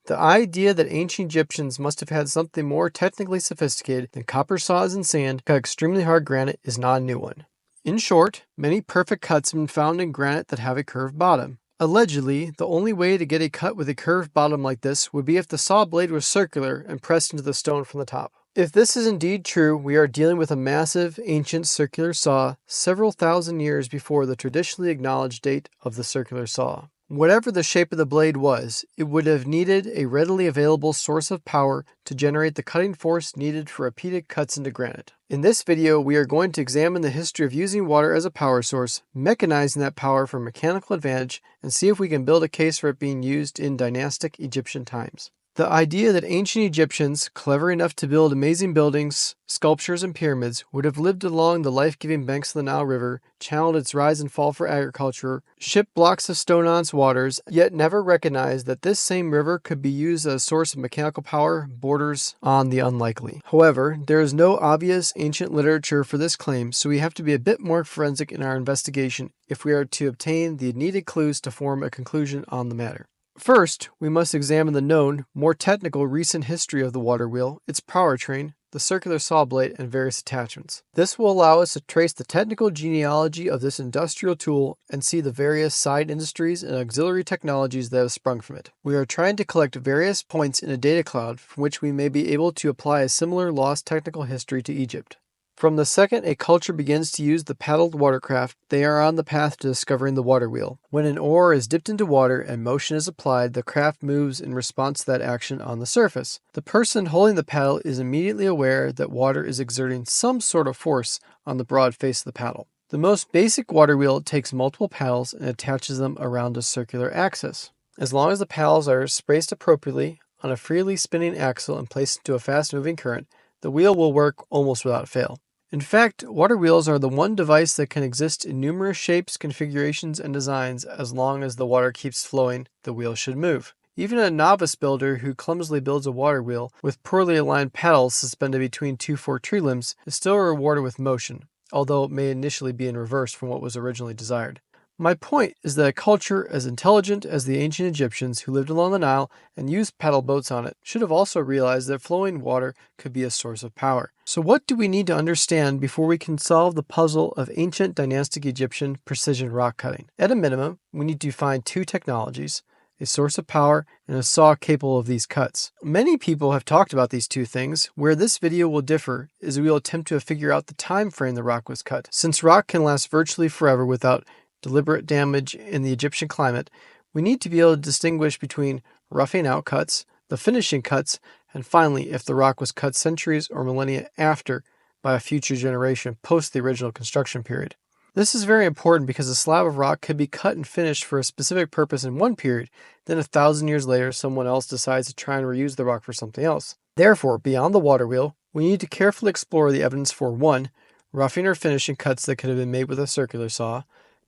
The idea that ancient Egyptians must have had something more technically sophisticated than copper saws and sand to cut extremely hard granite is not a new one. In short, many perfect cuts have been found in granite that have a curved bottom. Allegedly, the only way to get a cut with a curved bottom like this would be if the saw blade was circular and pressed into the stone from the top. If this is indeed true, we are dealing with a massive, ancient circular saw several thousand years before the traditionally acknowledged date of the circular saw. Whatever the shape of the blade was, it would have needed a readily available source of power to generate the cutting force needed for repeated cuts into granite. In this video, we are going to examine the history of using water as a power source, mechanizing that power for mechanical advantage, and see if we can build a case for it being used in dynastic Egyptian times. The idea that ancient Egyptians, clever enough to build amazing buildings, sculptures, and pyramids, would have lived along the life-giving banks of the Nile River, channeled its rise and fall for agriculture, shipped blocks of stone on its waters, yet never recognized that this same river could be used as a source of mechanical power, borders on the unlikely. However, there is no obvious ancient literature for this claim, so we have to be a bit more forensic in our investigation if we are to obtain the needed clues to form a conclusion on the matter. First, we must examine the known, more technical recent history of the water wheel, its powertrain, the circular saw blade, and various attachments. This will allow us to trace the technical genealogy of this industrial tool and see the various side industries and auxiliary technologies that have sprung from it. We are trying to collect various points in a data cloud from which we may be able to apply a similar lost technical history to Egypt. From the second a culture begins to use the paddled watercraft, they are on the path to discovering the water wheel. When an oar is dipped into water and motion is applied, the craft moves in response to that action on the surface. The person holding the paddle is immediately aware that water is exerting some sort of force on the broad face of the paddle. The most basic water wheel takes multiple paddles and attaches them around a circular axis. As long as the paddles are spaced appropriately on a freely spinning axle and placed into a fast-moving current, the wheel will work almost without fail. In fact, water wheels are the one device that can exist in numerous shapes, configurations, and designs. As long as the water keeps flowing, the wheel should move. Even a novice builder who clumsily builds a water wheel with poorly aligned paddles suspended between two forked tree limbs is still rewarded with motion, although it may initially be in reverse from what was originally desired. My point is that a culture as intelligent as the ancient Egyptians who lived along the Nile and used paddle boats on it should have also realized that flowing water could be a source of power. So what do we need to understand before we can solve the puzzle of ancient dynastic Egyptian precision rock cutting? At a minimum, we need to find two technologies, a source of power and a saw capable of these cuts. Many people have talked about these two things. Where this video will differ is we will attempt to figure out the time frame the rock was cut. Since rock can last virtually forever without deliberate damage in the Egyptian climate, we need to be able to distinguish between roughing out cuts, the finishing cuts, and finally if the rock was cut centuries or millennia after by a future generation post the original construction period. This is very important because a slab of rock could be cut and finished for a specific purpose in one period, then 1,000 years later someone else decides to try and reuse the rock for something else. Therefore, beyond the water wheel, we need to carefully explore the evidence for 1. Roughing or finishing cuts that could have been made with a circular saw,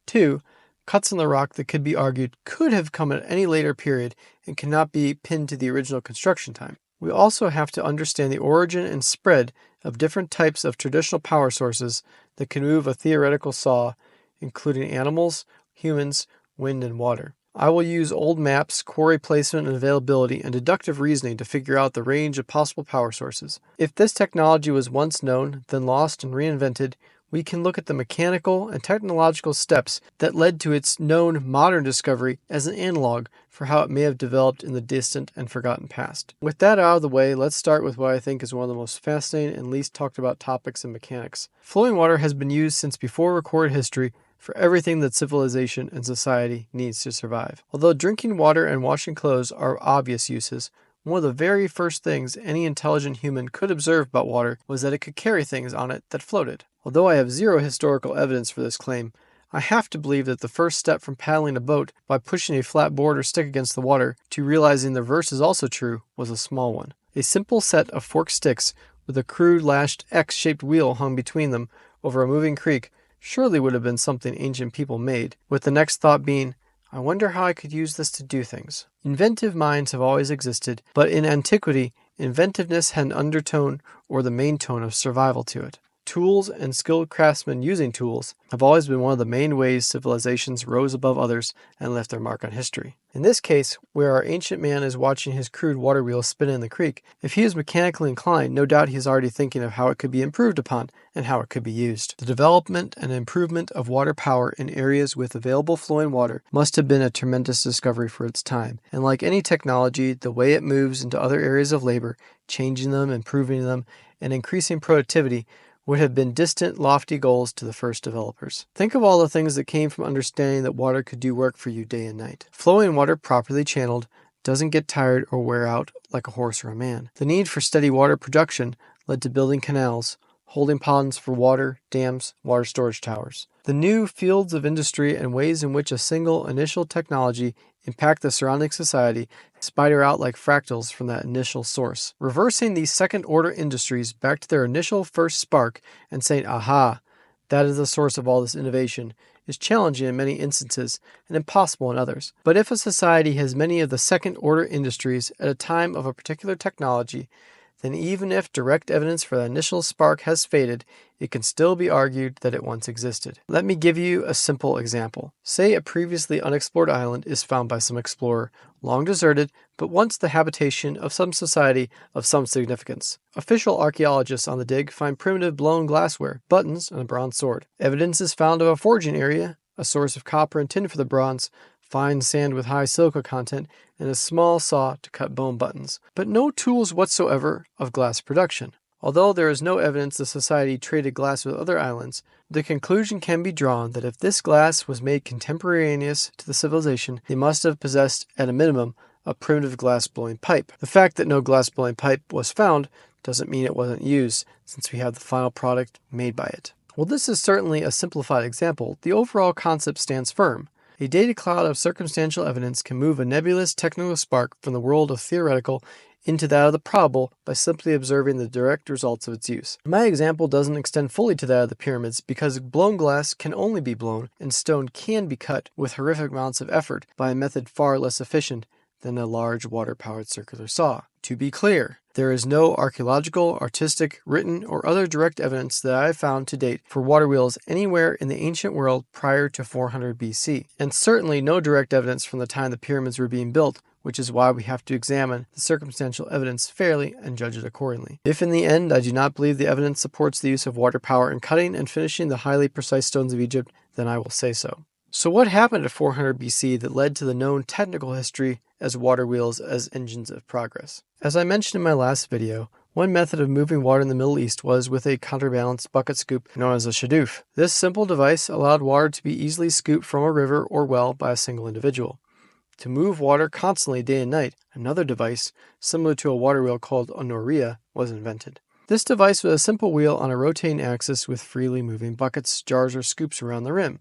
2. Cuts in the rock that could be argued could have come at any later period and cannot be pinned to the original construction time. We also have to understand the origin and spread of different types of traditional power sources that can move a theoretical saw, including animals, humans, wind, and water. I will use old maps, quarry placement and availability, and deductive reasoning to figure out the range of possible power sources. If this technology was once known, then lost and reinvented, we can look at the mechanical and technological steps that led to its known modern discovery as an analog for how it may have developed in the distant and forgotten past. With that out of the way, let's start with what I think is one of the most fascinating and least talked about topics in mechanics. Flowing water has been used since before recorded history for everything that civilization and society needs to survive. Although drinking water and washing clothes are obvious uses, one of the very first things any intelligent human could observe about water was that it could carry things on it that floated. Although I have zero historical evidence for this claim, I have to believe that the first step from paddling a boat by pushing a flat board or stick against the water to realizing the reverse is also true was a small one. A simple set of forked sticks with a crude lashed X-shaped wheel hung between them over a moving creek surely would have been something ancient people made, with the next thought being, I wonder how I could use this to do things. Inventive minds have always existed, but in antiquity, inventiveness had an undertone or the main tone of survival to it. Tools and skilled craftsmen using tools have always been one of the main ways civilizations rose above others and left their mark on history. In this case, where our ancient man is watching his crude water wheel spin in the creek, if he is mechanically inclined, no doubt he is already thinking of how it could be improved upon and how it could be used. The development and improvement of water power in areas with available flowing water must have been a tremendous discovery for its time, and like any technology, the way it moves into other areas of labor, changing them, improving them, and increasing productivity would have been distant, lofty goals to the first developers. Think of all the things that came from understanding that water could do work for you day and night. Flowing water properly channeled doesn't get tired or wear out like a horse or a man. The need for steady water production led to building canals, holding ponds for water, dams, water storage towers. The new fields of industry and ways in which a single initial technology impact the surrounding society spider out like fractals from that initial source. Reversing these second-order industries back to their initial first spark and saying, aha, that is the source of all this innovation, is challenging in many instances and impossible in others. But if a society has many of the second-order industries at a time of a particular technology, then even if direct evidence for the initial spark has faded, it can still be argued that it once existed. Let me give you a simple example. Say a previously unexplored island is found by some explorer, long deserted, but once the habitation of some society of some significance. Official archaeologists on the dig find primitive blown glassware, buttons, and a bronze sword. Evidence is found of a forging area, a source of copper and tin for the bronze, fine sand with high silica content, and a small saw to cut bone buttons, but no tools whatsoever of glass production. Although there is no evidence the society traded glass with other islands, the conclusion can be drawn that if this glass was made contemporaneous to the civilization, they must have possessed, at a minimum, a primitive glass-blowing pipe. The fact that no glass-blowing pipe was found doesn't mean it wasn't used, since we have the final product made by it. While this is certainly a simplified example, the overall concept stands firm. A data cloud of circumstantial evidence can move a nebulous technical spark from the world of theoretical into that of the probable by simply observing the direct results of its use. My example doesn't extend fully to that of the pyramids because blown glass can only be blown and stone can be cut with horrific amounts of effort by a method far less efficient than a large water-powered circular saw. To be clear, there is no archaeological, artistic, written, or other direct evidence that I have found to date for water wheels anywhere in the ancient world prior to 400 BC, and certainly no direct evidence from the time the pyramids were being built, which is why we have to examine the circumstantial evidence fairly and judge it accordingly. If in the end I do not believe the evidence supports the use of water power in cutting and finishing the highly precise stones of Egypt, then I will say so. So what happened at 400 BC that led to the known technical history as water wheels as engines of progress? As I mentioned in my last video, one method of moving water in the Middle East was with a counterbalanced bucket scoop known as a shadoof. This simple device allowed water to be easily scooped from a river or well by a single individual. To move water constantly day and night, another device, similar to a water wheel called a noria, was invented. This device was a simple wheel on a rotating axis with freely moving buckets, jars, or scoops around the rim.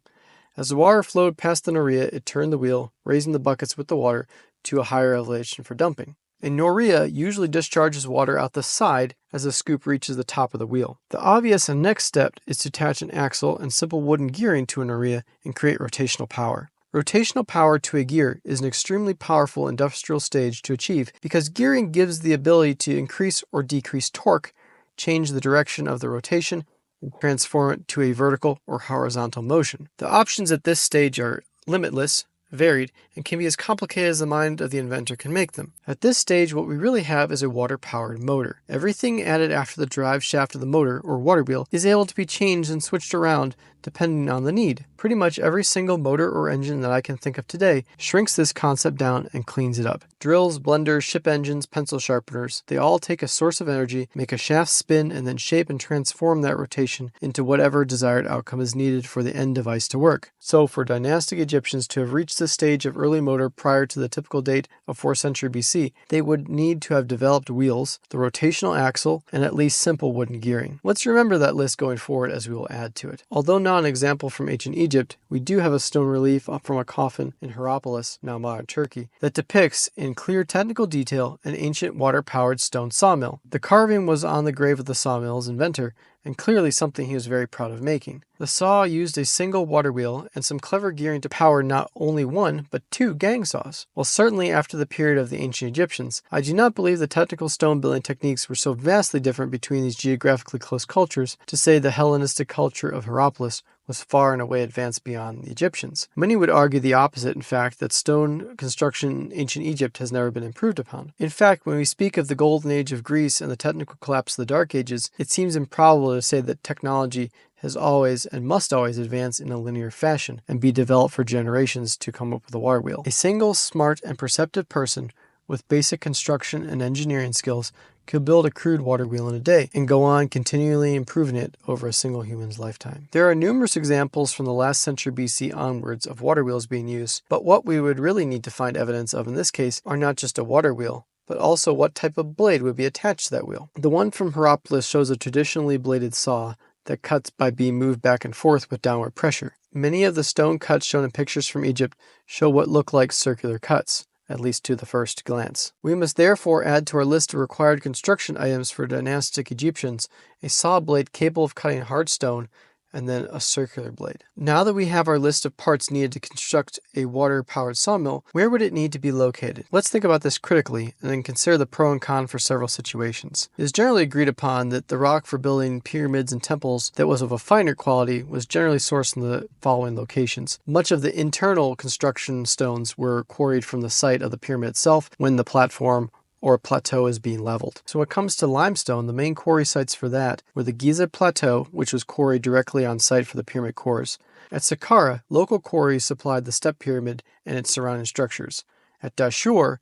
As the water flowed past the noria, it turned the wheel, raising the buckets with the water to a higher elevation for dumping. A noria usually discharges water out the side as the scoop reaches the top of the wheel. The obvious and next step is to attach an axle and simple wooden gearing to a noria and create rotational power. Rotational power to a gear is an extremely powerful industrial stage to achieve because gearing gives the ability to increase or decrease torque, change the direction of the rotation, and transform it to a vertical or horizontal motion. The options at this stage are limitless, varied, and can be as complicated as the mind of the inventor can make them. At this stage, what we really have is a water-powered motor. Everything added after the drive shaft of the motor, or water wheel, is able to be changed and switched around depending on the need. Pretty much every single motor or engine that I can think of today shrinks this concept down and cleans it up. Drills, blenders, ship engines, pencil sharpeners, they all take a source of energy, make a shaft spin, and then shape and transform that rotation into whatever desired outcome is needed for the end device to work. So for dynastic Egyptians to have reached this stage of early motor prior to the typical date of 4th century BC, they would need to have developed wheels, the rotational axle, and at least simple wooden gearing. Let's remember that list going forward as we will add to it. Although not an example from ancient Egypt, we do have a stone relief from a coffin in Hierapolis, now modern Turkey, that depicts in clear technical detail an ancient water-powered stone sawmill. The carving was on the grave of the sawmill's inventor, and clearly something he was very proud of making. The saw used a single water wheel and some clever gearing to power not only one, but two gang saws. While certainly after the period of the ancient Egyptians, I do not believe the technical stone building techniques were so vastly different between these geographically close cultures to say the Hellenistic culture of Hierapolis was far and away advanced beyond the Egyptians. Many would argue the opposite, in fact, that stone construction in ancient Egypt has never been improved upon. In fact, when we speak of the golden age of Greece and the technical collapse of the Dark Ages, it seems improbable to say that technology has always and must always advance in a linear fashion and be developed for generations to come up with a water wheel. A single smart and perceptive person with basic construction and engineering skills could build a crude water wheel in a day and go on continually improving it over a single human's lifetime. There are numerous examples from the last century BC onwards of water wheels being used, but what we would really need to find evidence of in this case are not just a water wheel, but also what type of blade would be attached to that wheel. The one from Hierapolis shows a traditionally bladed saw that cuts by being moved back and forth with downward pressure. Many of the stone cuts shown in pictures from Egypt show what look like circular cuts, at least to the first glance. We must therefore add to our list of required construction items for dynastic Egyptians a saw blade capable of cutting hard stone, and then a circular blade. Now that we have our list of parts needed to construct a water-powered sawmill, where would it need to be located? Let's think about this critically and then consider the pro and con for several situations. It is generally agreed upon that the rock for building pyramids and temples that was of a finer quality was generally sourced in the following locations. Much of the internal construction stones were quarried from the site of the pyramid itself when the platform or plateau is being leveled. So when it comes to limestone, the main quarry sites for that were the Giza Plateau, which was quarried directly on site for the pyramid cores. At Saqqara, local quarries supplied the step pyramid and its surrounding structures. At Dashur,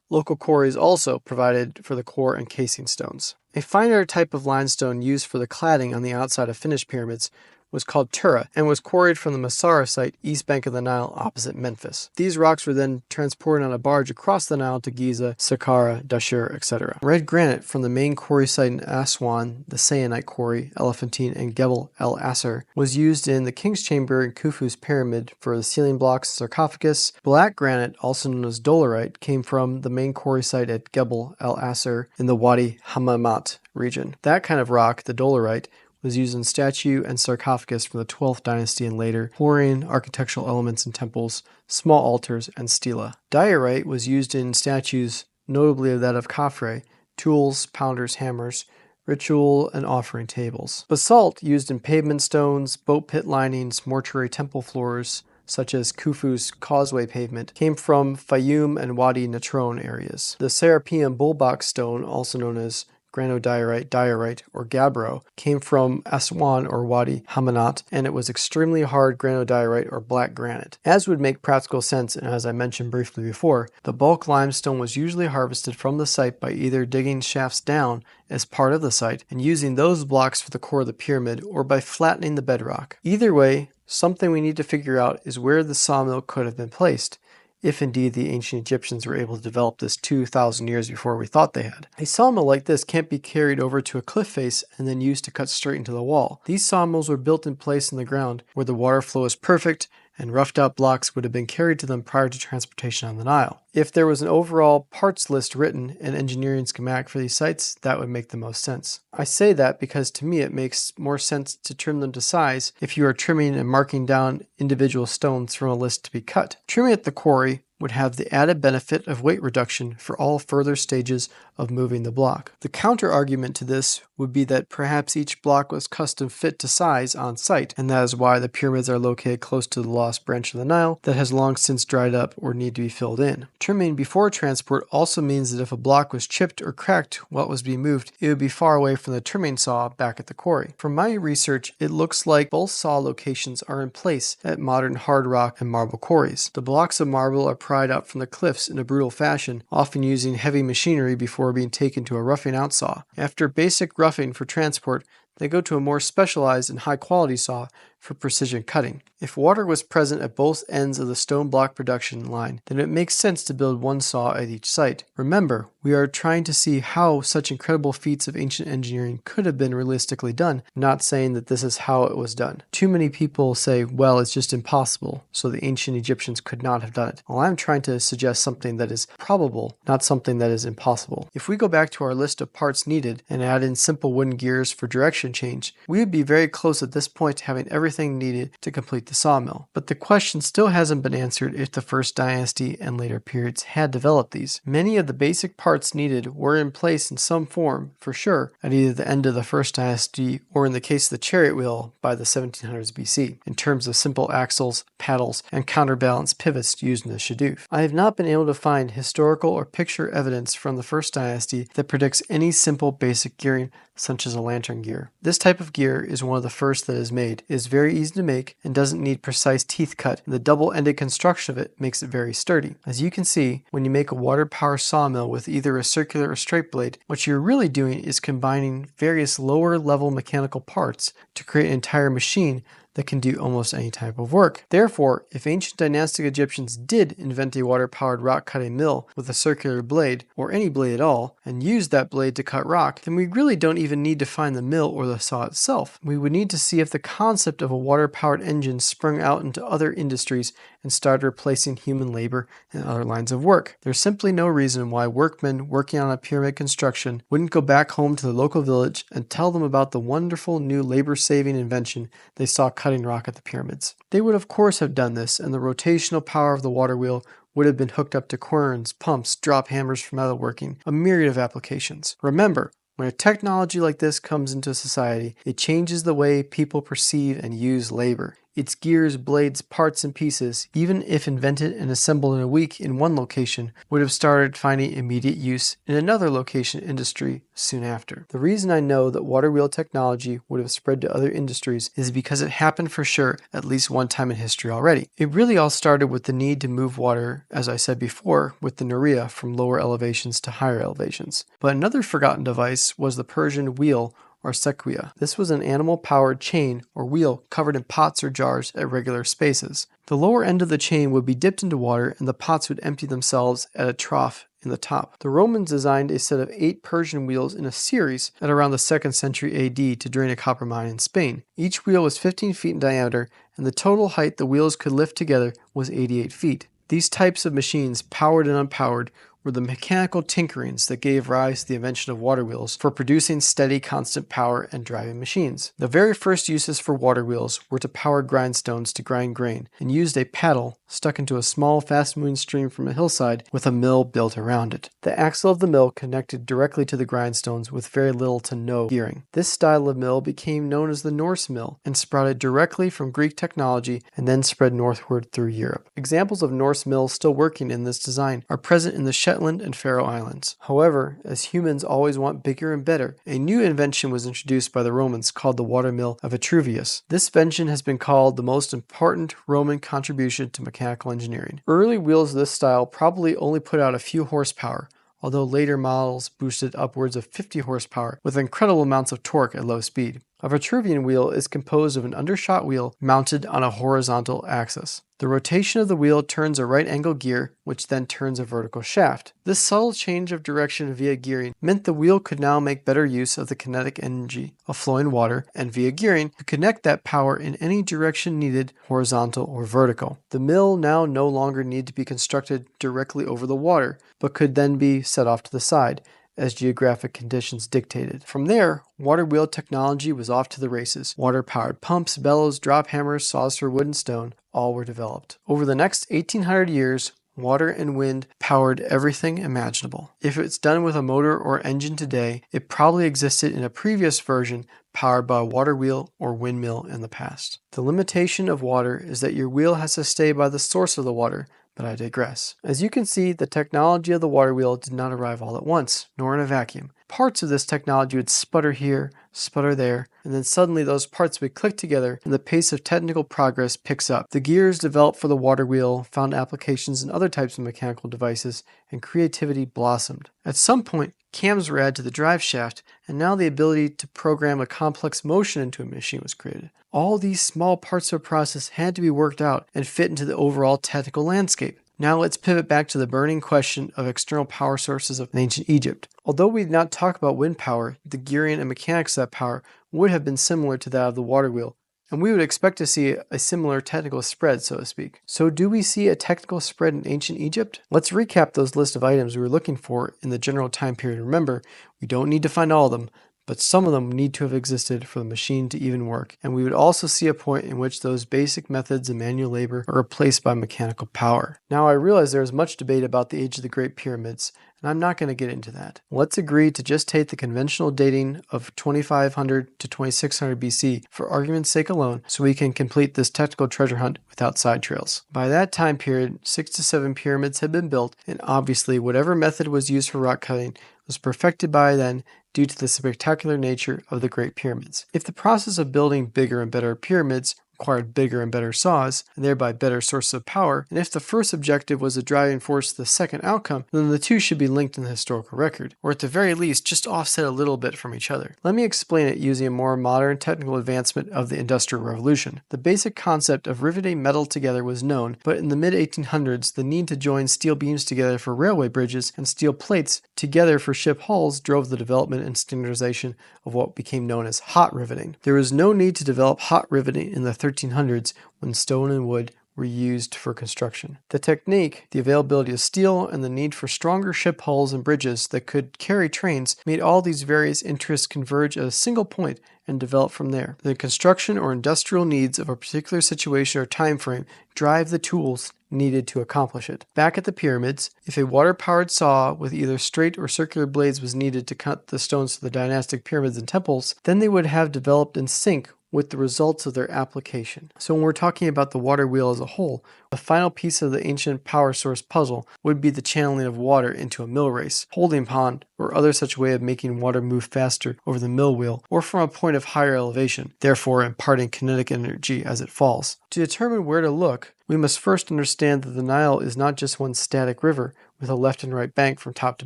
local quarries also provided for the core and casing stones. A finer type of limestone used for the cladding on the outside of finished pyramids was called Tura and was quarried from the Masara site east bank of the Nile opposite Memphis. These rocks were then transported on a barge across the Nile to Giza, Saqqara, Dashur, etc. Red granite from the main quarry site in Aswan, the Sayanite quarry, Elephantine, and Gebel el Asser, was used in the King's Chamber in Khufu's pyramid for the ceiling blocks and sarcophagus. Black granite, also known as dolerite, came from the main quarry site at Gebel el Asser in the Wadi Hammamat region. That kind of rock, the dolerite, was used in statue and sarcophagus from the 12th dynasty and later, flooring, architectural elements in temples, small altars, and stela. Diorite was used in statues, notably that of Khafre, tools, pounders, hammers, ritual and offering tables. Basalt, used in pavement stones, boat pit linings, mortuary temple floors, such as Khufu's causeway pavement, came from Fayum and Wadi Natron areas. The Serapeum bullbox stone, also known as granodiorite, diorite, or gabbro, came from Aswan or Wadi Hammamat, and it was extremely hard granodiorite or black granite. As would make practical sense, and as I mentioned briefly before, the bulk limestone was usually harvested from the site by either digging shafts down as part of the site and using those blocks for the core of the pyramid, or by flattening the bedrock. Either way, something we need to figure out is where the sawmill could have been placed, if indeed the ancient Egyptians were able to develop this 2,000 years before we thought they had. A sawmill like this can't be carried over to a cliff face and then used to cut straight into the wall. These sawmills were built in place in the ground where the water flow is perfect and roughed out blocks would have been carried to them prior to transportation on the Nile. If there was an overall parts list written and engineering schematic for these sites, that would make the most sense. I say that because to me it makes more sense to trim them to size if you are trimming and marking down individual stones from a list to be cut. Trimming at the quarry would have the added benefit of weight reduction for all further stages of moving the block. The counter argument to this would be that perhaps each block was custom fit to size on site, and that is why the pyramids are located close to the lost branch of the Nile that has long since dried up or need to be filled in. Trimming before transport also means that if a block was chipped or cracked while it was being moved, it would be far away from the trimming saw back at the quarry. From my research, it looks like both saw locations are in place at modern hard rock and marble quarries. The blocks of marble are pried out from the cliffs in a brutal fashion, often using heavy machinery before being taken to a roughing out saw. After basic roughing for transport, they go to a more specialized and high quality saw for precision cutting. If water was present at both ends of the stone block production line, then it makes sense to build one saw at each site. Remember, we are trying to see how such incredible feats of ancient engineering could have been realistically done, not saying that this is how it was done. Too many people say, well, it's just impossible, so the ancient Egyptians could not have done it. Well, I'm trying to suggest something that is probable, not something that is impossible. If we go back to our list of parts needed and add in simple wooden gears for direction change, we would be very close at this point to having everything needed to complete the sawmill. But the question still hasn't been answered if the first dynasty and later periods had developed these. Many of the basic parts needed were in place in some form, for sure, at either the end of the first dynasty or in the case of the chariot wheel by the 1700s BC, in terms of simple axles, paddles, and counterbalance pivots used in the shaduf. I have not been able to find historical or picture evidence from the first dynasty that predicts any simple basic gearing such as a lantern gear. This type of gear is one of the first that is made. It is very easy to make and doesn't need precise teeth cut, and the double-ended construction of it makes it very sturdy. As you can see, when you make a water-power sawmill with either a circular or straight blade, what you're really doing is combining various lower-level mechanical parts to create an entire machine that can do almost any type of work. Therefore, if ancient dynastic Egyptians did invent a water-powered rock-cutting mill with a circular blade, or any blade at all, and used that blade to cut rock, then we really don't even need to find the mill or the saw itself. We would need to see if the concept of a water-powered engine sprung out into other industries and started replacing human labor in other lines of work. There's simply no reason why workmen working on a pyramid construction wouldn't go back home to the local village and tell them about the wonderful new labor-saving invention they saw cutting rock at the pyramids. They would of course have done this, and the rotational power of the water wheel would have been hooked up to querns, pumps, drop hammers for metalworking, a myriad of applications. Remember, when a technology like this comes into society, it changes the way people perceive and use labor. Its gears, blades, parts, and pieces, even if invented and assembled in a week in one location, would have started finding immediate use in another location industry soon after. The reason I know that water wheel technology would have spread to other industries is because it happened for sure at least one time in history already. It really all started with the need to move water, as I said before, with the Nuria from lower elevations to higher elevations. But another forgotten device was the Persian wheel, or sequia. This was an animal-powered chain or wheel covered in pots or jars at regular spaces. The lower end of the chain would be dipped into water and the pots would empty themselves at a trough in the top. The Romans designed a set of 8 Persian wheels in a series at around the 2nd century AD to drain a copper mine in Spain. Each wheel was 15 feet in diameter and the total height the wheels could lift together was 88 feet. These types of machines, powered and unpowered, were the mechanical tinkerings that gave rise to the invention of water wheels for producing steady, constant power and driving machines. The very first uses for water wheels were to power grindstones to grind grain, and used a paddle stuck into a small, fast-moving stream from a hillside with a mill built around it. The axle of the mill connected directly to the grindstones with very little to no gearing. This style of mill became known as the Norse mill and sprouted directly from Greek technology and then spread northward through Europe. Examples of Norse mills still working in this design are present in the Shetland and Faroe Islands. However, as humans always want bigger and better, a new invention was introduced by the Romans called the water mill of Vitruvius. This invention has been called the most important Roman contribution to mechanical engineering. Early wheels of this style probably only put out a few horsepower, although later models boosted upwards of 50 horsepower with incredible amounts of torque at low speed. A Vitruvian wheel is composed of an undershot wheel mounted on a horizontal axis. The rotation of the wheel turns a right-angle gear, which then turns a vertical shaft. This subtle change of direction via gearing meant the wheel could now make better use of the kinetic energy of flowing water, and via gearing, could connect that power in any direction needed, horizontal or vertical. The mill now no longer needed to be constructed directly over the water, but could then be set off to the side, as geographic conditions dictated. From there, water wheel technology was off to the races. Water-powered pumps, bellows, drop hammers, saws for wood and stone, all were developed. Over the next 1800 years, water and wind powered everything imaginable. If it's done with a motor or engine today, it probably existed in a previous version powered by a water wheel or windmill in the past. The limitation of water is that your wheel has to stay by the source of the water, but I digress. As you can see, the technology of the water wheel did not arrive all at once, nor in a vacuum. Parts of this technology would sputter here, sputter there, and then suddenly those parts would click together and the pace of technical progress picks up. The gears developed for the water wheel found applications in other types of mechanical devices, and creativity blossomed. At some point, Cams were added to the drive shaft, and now the ability to program a complex motion into a machine was created. All these small parts of a process had to be worked out and fit into the overall technical landscape. Now let's pivot back to the burning question of external power sources of ancient Egypt. Although we did not talk about wind power, the gearing and mechanics of that power would have been similar to that of the water wheel, and we would expect to see a similar technical spread, so to speak. So do we see a technical spread in ancient Egypt? Let's recap those list of items we were looking for in the general time period. Remember, we don't need to find all of them, but some of them need to have existed for the machine to even work, and we would also see a point in which those basic methods of manual labor are replaced by mechanical power. Now I realize there is much debate about the age of the Great Pyramids, and I'm not going to get into that. Let's agree to just take the conventional dating of 2500 to 2600 BC for argument's sake alone, so we can complete this technical treasure hunt without side trails. By that time period, 6 to 7 pyramids had been built, and obviously whatever method was used for rock cutting was perfected by then due to the spectacular nature of the Great Pyramids. If the process of building bigger and better pyramids required bigger and better saws, and thereby better sources of power, and if the first objective was the driving force to the second outcome, then the two should be linked in the historical record, or at the very least just offset a little bit from each other. Let me explain it using a more modern technical advancement of the Industrial Revolution. The basic concept of riveting metal together was known, but in the mid-1800s the need to join steel beams together for railway bridges and steel plates together for ship hulls drove the development and standardization of what became known as hot riveting. There was no need to develop hot riveting in the 1300s when stone and wood were used for construction. The technique, the availability of steel, and the need for stronger ship hulls and bridges that could carry trains made all these various interests converge at a single point and develop from there. The construction or industrial needs of a particular situation or time frame drive the tools needed to accomplish it. Back at the pyramids, if a water-powered saw with either straight or circular blades was needed to cut the stones to the dynastic pyramids and temples, then they would have developed in sync with the results of their application. So when we're talking about the water wheel as a whole, the final piece of the ancient power source puzzle would be the channeling of water into a mill race, holding pond, or other such way of making water move faster over the mill wheel or from a point of higher elevation, therefore imparting kinetic energy as it falls. To determine where to look, we must first understand that the Nile is not just one static river with a left and right bank from top to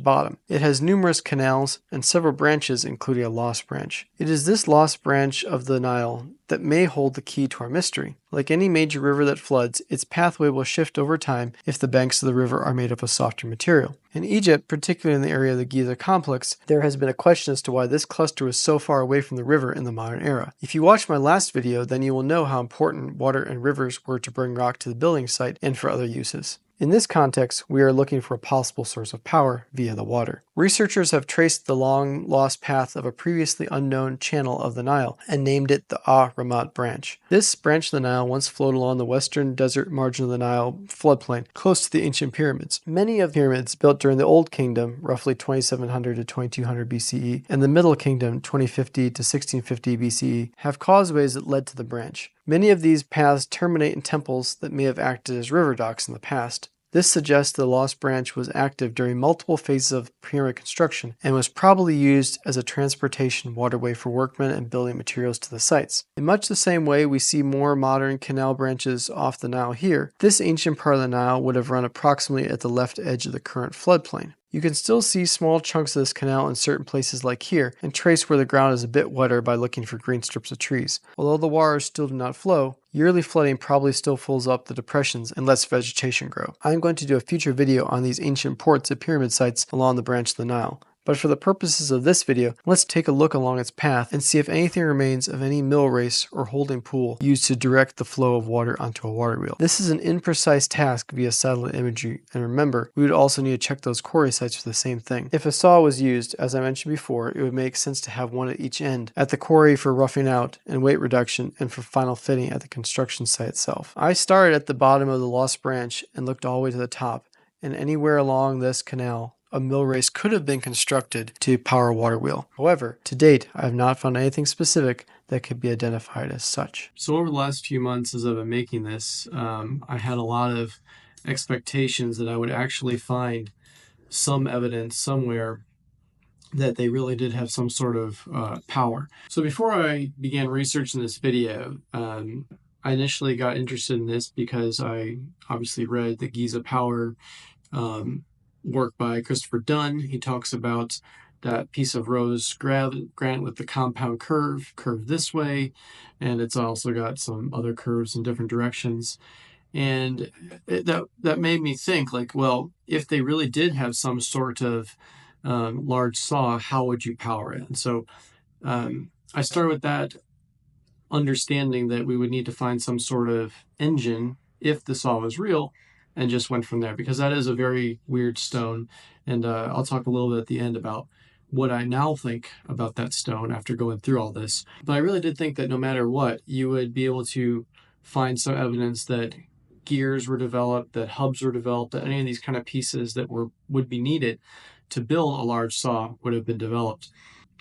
bottom. It has numerous canals and several branches, including a lost branch. It is this lost branch of the Nile that may hold the key to our mystery. Like any major river that floods, its pathway will shift over time if the banks of the river are made up of softer material. In Egypt, particularly in the area of the Giza complex, there has been a question as to why this cluster was so far away from the river in the modern era. If you watched my last video, then you will know how important water and rivers were to bring rock to the building site and for other uses. In this context, we are looking for a possible source of power via the water. Researchers have traced the long-lost path of a previously unknown channel of the Nile and named it the Ah-Ramat branch. This branch of the Nile once flowed along the western desert margin of the Nile floodplain, close to the ancient pyramids. Many of the pyramids built during the Old Kingdom, roughly 2700 to 2200 BCE, and the Middle Kingdom, 2050 to 1650 BCE, have causeways that led to the branch. Many of these paths terminate in temples that may have acted as river docks in the past. This suggests the lost branch was active during multiple phases of pyramid construction and was probably used as a transportation waterway for workmen and building materials to the sites. In much the same way we see more modern canal branches off the Nile here, this ancient part of the Nile would have run approximately at the left edge of the current floodplain. You can still see small chunks of this canal in certain places like here, and trace where the ground is a bit wetter by looking for green strips of trees. Although the waters still do not flow, yearly flooding probably still fills up the depressions and lets vegetation grow. I am going to do a future video on these ancient ports at pyramid sites along the branch of the Nile. But for the purposes of this video, let's take a look along its path and see if anything remains of any mill race or holding pool used to direct the flow of water onto a water wheel. This is an imprecise task via satellite imagery, and remember, we would also need to check those quarry sites for the same thing. If a saw was used, as I mentioned before, it would make sense to have one at each end, at the quarry for roughing out and weight reduction, and for final fitting at the construction site itself. I started at the bottom of the lost branch and looked all the way to the top, and anywhere along this canal, a mill race could have been constructed to power a water wheel. However, to date, I have not found anything specific that could be identified as such. So over the last few months as I've been making this, I had a lot of expectations that I would actually find some evidence somewhere that they really did have some sort of power. So before I began researching this video, I initially got interested in this because I obviously read the Giza Power work by Christopher Dunn. He talks about that piece of rose granite with the compound curve this way, and it's also got some other curves in different directions. And that made me think, like, well, if they really did have some sort of large saw, how would you power it? And so I started with that understanding that we would need to find some sort of engine if the saw was real, and just went from there, because that is a very weird stone. And I'll talk a little bit at the end about what I now think about that stone after going through all this. But I really did think that no matter what, you would be able to find some evidence that gears were developed, that hubs were developed, that any of these kind of pieces that would be needed to build a large saw would have been developed.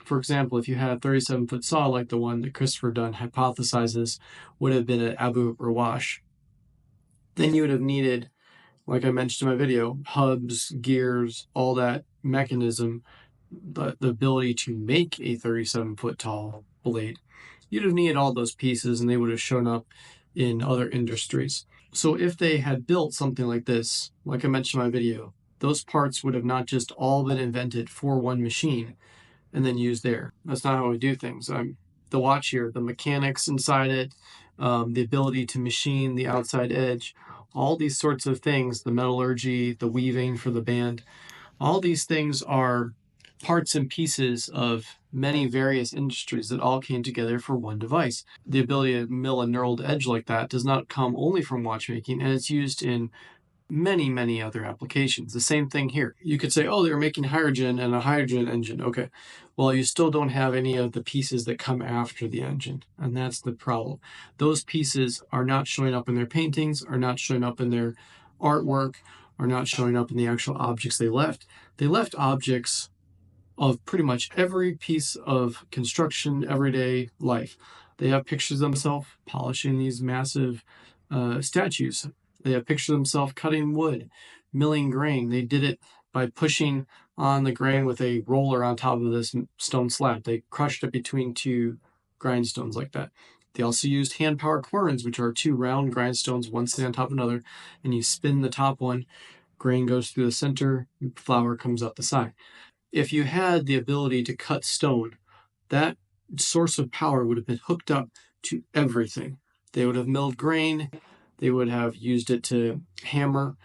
For example, if you had a 37-foot saw like the one that Christopher Dunn hypothesizes would have been at Abu Rawash, then you would have needed, like I mentioned in my video, hubs, gears, all that mechanism, the ability to make a 37-foot tall blade. You'd have needed all those pieces, and they would have shown up in other industries. So if they had built something like this, like I mentioned in my video, those parts would have not just all been invented for one machine and then used there. That's not how we do things. The watch here, the mechanics inside it, the ability to machine the outside edge, all these sorts of things, the metallurgy, the weaving for the band, all these things are parts and pieces of many various industries that all came together for one device. The ability to mill a knurled edge like that does not come only from watchmaking, and it's used in many, many other applications. The same thing here. You could say, oh, they're making hydrogen and a hydrogen engine. Okay. Well, you still don't have any of the pieces that come after the engine. And that's the problem. Those pieces are not showing up in their paintings, are not showing up in their artwork, are not showing up in the actual objects they left. They left objects of pretty much every piece of construction, everyday life. They have pictures of themselves polishing these massive statues. They have pictures of themselves cutting wood, milling grain. They did it by pushing on the grain with a roller on top of this stone slab. They crushed it between two grindstones like that. They also used hand power querns, which are two round grindstones, one sitting on top of another, and you spin the top one, grain goes through the center, flour comes out the side. If you had the ability to cut stone, that source of power would have been hooked up to everything. They would have milled grain. They would have used it to hammer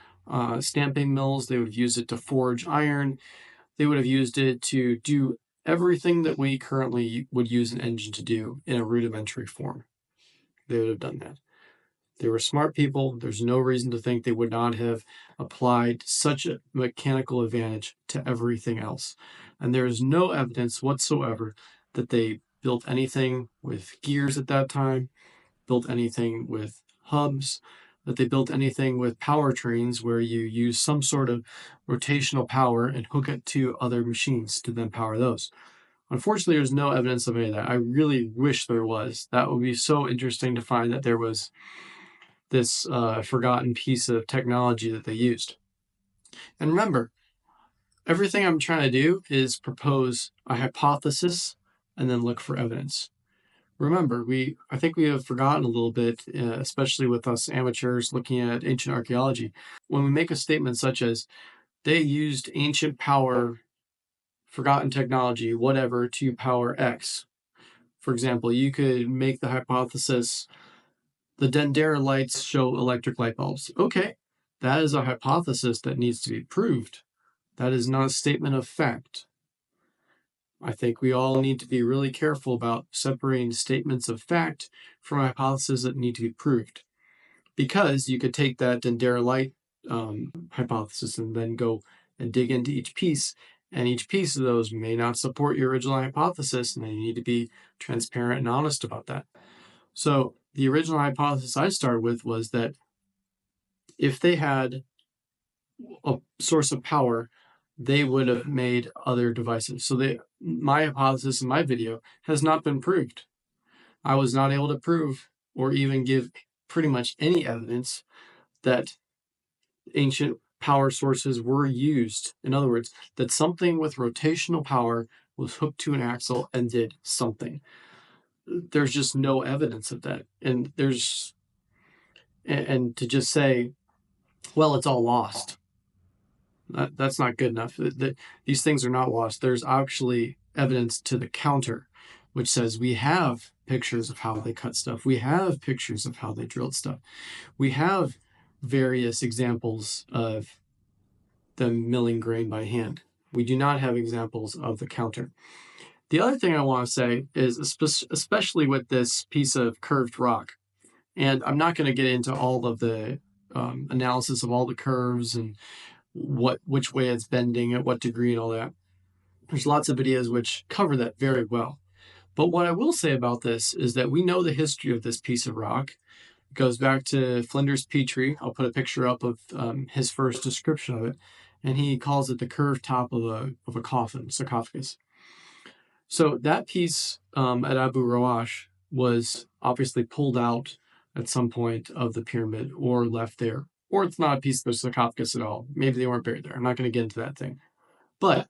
stamping mills. They would have used it to forge iron. They would have used it to do everything that we currently would use an engine to do in a rudimentary form. They would have done that. They were smart people. There's no reason to think they would not have applied such a mechanical advantage to everything else. And there is no evidence whatsoever that they built anything with gears at that time, built anything with hubs, that they built anything with powertrains where you use some sort of rotational power and hook it to other machines to then power those. Unfortunately, there's no evidence of any of that. I really wish there was. That would be so interesting to find that there was this forgotten piece of technology that they used. And remember, everything I'm trying to do is propose a hypothesis and then look for evidence. Remember, I think we have forgotten a little bit, especially with us amateurs looking at ancient archaeology, when we make a statement such as, they used ancient power, forgotten technology, whatever, to power X. For example, you could make the hypothesis, the Dendera lights show electric light bulbs. Okay, that is a hypothesis that needs to be proved. That is not a statement of fact. I think we all need to be really careful about separating statements of fact from hypotheses that need to be proved. Because you could take that Dendera light hypothesis and then go and dig into each piece, and each piece of those may not support your original hypothesis, and then you need to be transparent and honest about that. So the original hypothesis I started with was that if they had a source of power, they would have made other devices. So my hypothesis in my video has not been proved. I was not able to prove or even give pretty much any evidence that ancient power sources were used. In other words, that something with rotational power was hooked to an axle and did something. There's just no evidence of that. And to just say, well, it's all lost. That's not good enough. These things are not lost. There's actually evidence to the counter, which says we have pictures of how they cut stuff. We have pictures of how they drilled stuff. We have various examples of them milling grain by hand. We do not have examples of the counter. The other thing I want to say is, especially with this piece of curved rock, and I'm not going to get into all of the analysis of all the curves and which way it's bending at what degree and all that. There's lots of videos which cover that very well. But what I will say about this is that we know the history of this piece of rock. It goes back to Flinders Petrie. I'll put a picture up of his first description of it, and he calls it the curved top of a coffin, sarcophagus. So that piece at Abu Rawash was obviously pulled out at some point of the pyramid or left there. Or it's not a piece of the sarcophagus at all. Maybe they weren't buried there. I'm not going to get into that thing. But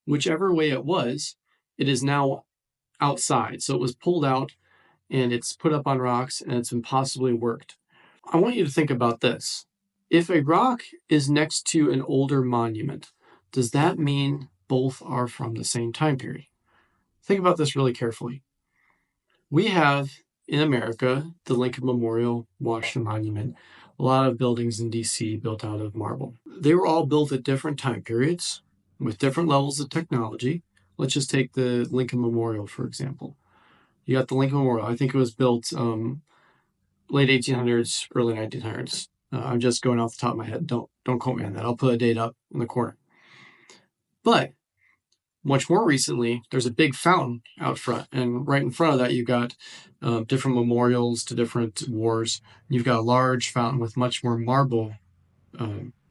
whichever way it was, it is now outside. So it was pulled out and it's put up on rocks and it's impossibly worked. I want you to think about this. If a rock is next to an older monument, does that mean both are from the same time period? Think about this really carefully. We have in America the Lincoln Memorial, Washington Monument, a lot of buildings in DC built out of marble. They were all built at different time periods with different levels of technology. Let's just take the Lincoln Memorial, for example. You got the Lincoln Memorial. I think it was built late 1800s, early 1900s. I'm just going off the top of my head. Don't quote me on that. I'll put a date up in the corner. But much more recently, there's a big fountain out front, and right in front of that, you've got different memorials to different wars. You've got a large fountain with much more marble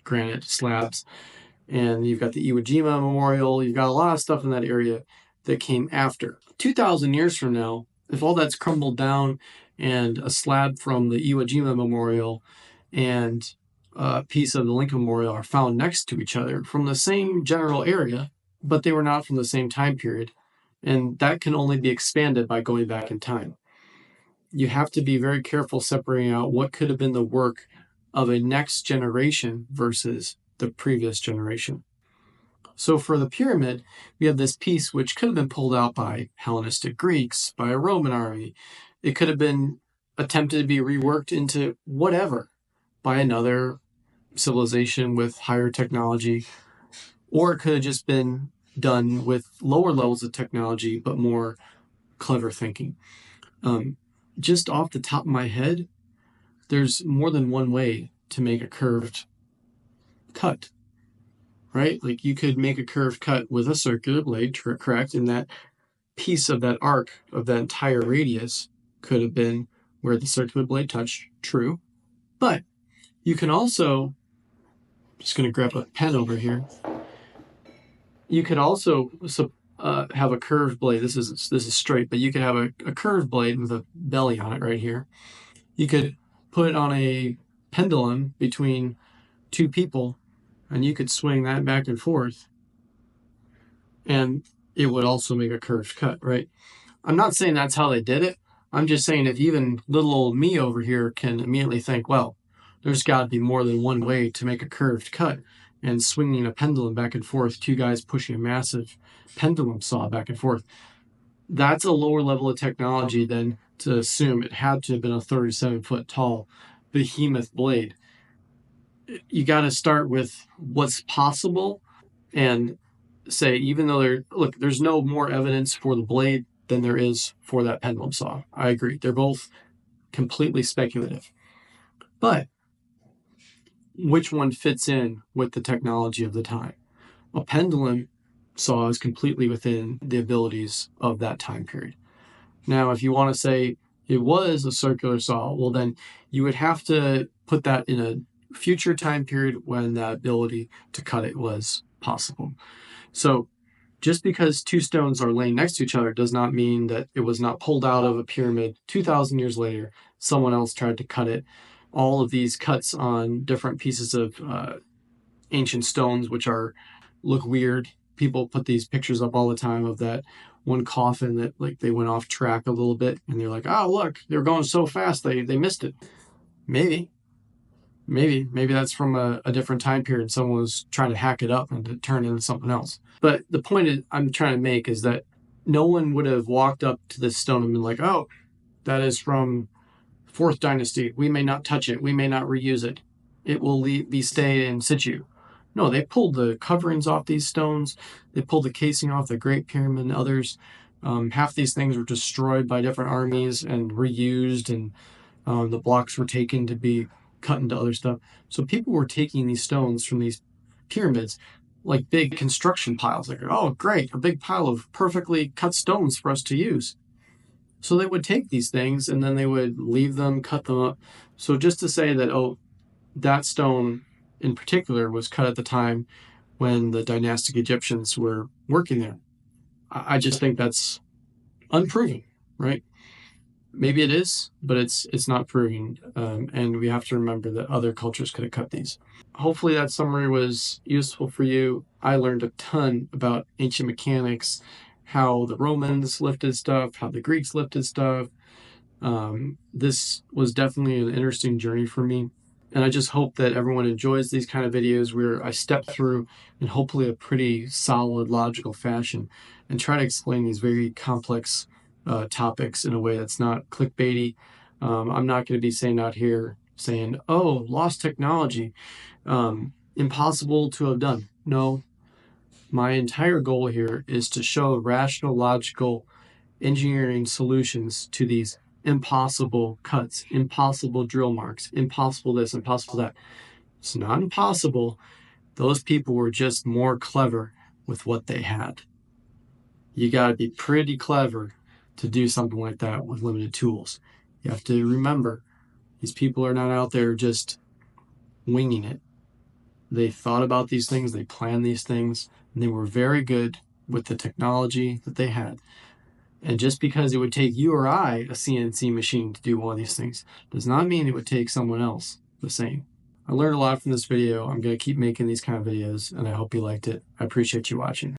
granite slabs, and you've got the Iwo Jima Memorial. You've got a lot of stuff in that area that came after. 2,000 years from now, if all that's crumbled down and a slab from the Iwo Jima Memorial and a piece of the Lincoln Memorial are found next to each other from the same general area, but they were not from the same time period, and that can only be expanded by going back in time. You have to be very careful separating out what could have been the work of a next generation versus the previous generation. So for the pyramid, we have this piece which could have been pulled out by Hellenistic Greeks, by a Roman army. It could have been attempted to be reworked into whatever by another civilization with higher technology, or it could have just been done with lower levels of technology but more clever thinking. Just off the top of my head, there's more than one way to make a curved cut, right? Like you could make a curved cut with a circular blade, correct? And that piece of that arc of that entire radius could have been where the circular blade touched, true. But you can also, just going to grab a pen over here. You could also have a curved blade. This is straight, but you could have a curved blade with a belly on it right here. You could put it on a pendulum between two people, and you could swing that back and forth, and it would also make a curved cut, right? I'm not saying that's how they did it. I'm just saying if even little old me over here can immediately think, well, there's got to be more than one way to make a curved cut, and swinging a pendulum back and forth, two guys pushing a massive pendulum saw back and forth. That's a lower level of technology than to assume it had to have been a 37-foot tall behemoth blade. You got to start with what's possible and say, even though there's no more evidence for the blade than there is for that pendulum saw. I agree. They're both completely speculative. But which one fits in with the technology of the time? A pendulum saw is completely within the abilities of that time period. Now, if you want to say it was a circular saw, well, then you would have to put that in a future time period when the ability to cut it was possible. So just because two stones are laying next to each other does not mean that it was not pulled out of a pyramid 2,000 years later. Someone else tried to cut it. All of these cuts on different pieces of ancient stones, which look weird. People put these pictures up all the time of that one coffin that like they went off track a little bit, and they're like, oh, look, they were going so fast they missed it. Maybe. Maybe that's from a different time period. Someone was trying to hack it up and to turn it into something else. But the point I'm trying to make is that no one would have walked up to this stone and been like, "Oh, that is from Fourth Dynasty. We may not touch it. We may not reuse it. It will be stay in situ." No, they pulled the coverings off these stones. They pulled the casing off the Great Pyramid and others. Half these things were destroyed by different armies and reused, and the blocks were taken to be cut into other stuff. So people were taking these stones from these pyramids like big construction piles. Like, oh, great, a big pile of perfectly cut stones for us to use. So they would take these things and then they would leave them, cut them up. So just to say that, oh, that stone in particular was cut at the time when the dynastic Egyptians were working there, I just think that's unproven, right? Maybe it is, but it's not proven, and we have to remember that other cultures could have cut these. Hopefully that summary was useful for you. I learned a ton about ancient mechanics, how the Romans lifted stuff, how the Greeks lifted stuff. This was definitely an interesting journey for me. And I just hope that everyone enjoys these kind of videos where I step through in hopefully a pretty solid, logical fashion and try to explain these very complex topics in a way that's not clickbaity. I'm not going to be saying out here saying, oh, lost technology, impossible to have done. No, my entire goal here is to show rational, logical engineering solutions to these impossible cuts, impossible drill marks, impossible this, impossible that. It's not impossible. Those people were just more clever with what they had. You got to be pretty clever to do something like that with limited tools. You have to remember, these people are not out there just winging it. They thought about these things, they planned these things, and they were very good with the technology that they had. And just because it would take you or I a CNC machine to do one of these things does not mean it would take someone else the same. I learned a lot from this video. I'm going to keep making these kind of videos, and I hope you liked it. I appreciate you watching.